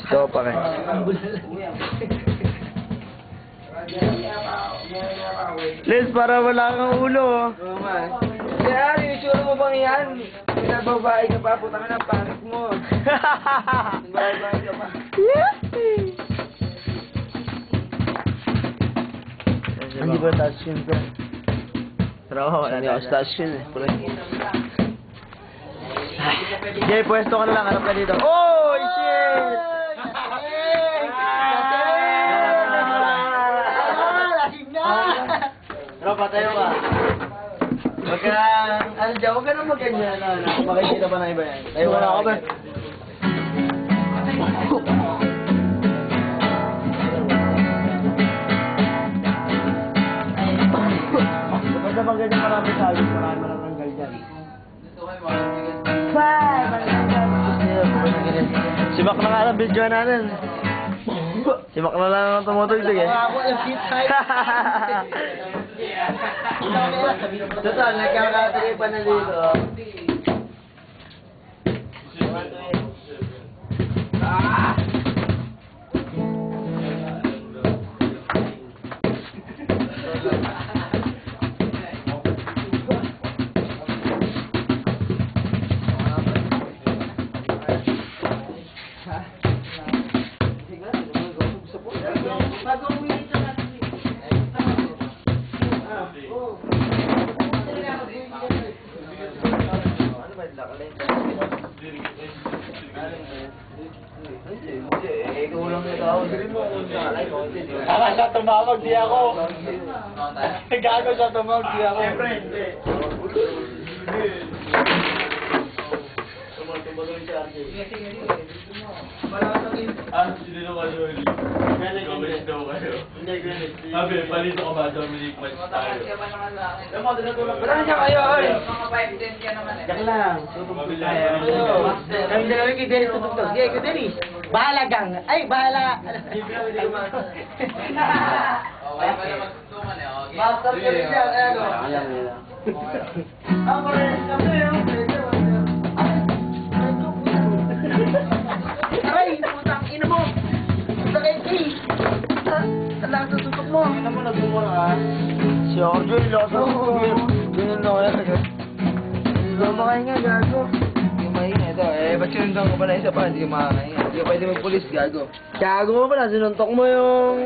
Ito pa rin. Liz, para wala kang ulo. Oo man. Kaya, itsura mo bang yan? Pinababae ka pa, putang na pangit mo. Babae ka pa. Hindi ba touch yun, bro? Pero ako, wala na ako touch yun eh. Jay, pwesto ka na lang, harap ka dito. Oh, shit! Bro, patayo ka. Huwag ka, ano dyan, huwag ka nang mag-ganyan. Makikita pa na iba yan. Tayo ka na ako, ba? Basta pag ganyan marami sa alis, marami na tanggal dyan. Si Mac na nga lang video natin. Si Mac na lang ang tumutugtog eh. Total, nagkakatagay pa na dito. Tama siya tumawag, di ako. Gago siya tumawag, di ako. Siyempre, hindi. Tumatuloy siya. Sinilo ka doon. Gawin daw kayo. Sabi, palito ka ba? Dominic, match tayo. Wala niya kayo, oy! Mga 5-10 ka naman eh. Yak lang. Tutugtog tayo. Kami dalawa kay Dennis tutugtog. Sige, kay Dennis. Bahala gang. Ay, bahala. Okay pala magtutuman eh. Okay. Master ka rin siya. Ayan o. Alam nila. Ang pares kami yun. Aray, putang ina mo. Putang kay Talang sa tutok mo. Ano mo nagmumura ka? Si Orjo, loso ko. Ganyan na kaya. Lumakay nga, gago. Yung maingay ito. Ba't sinundan ko pa na isa pa? Hindi ka makakaingay. Hindi ka pwede magpulis, gago. Gago mo pala, sinuntok mo yung...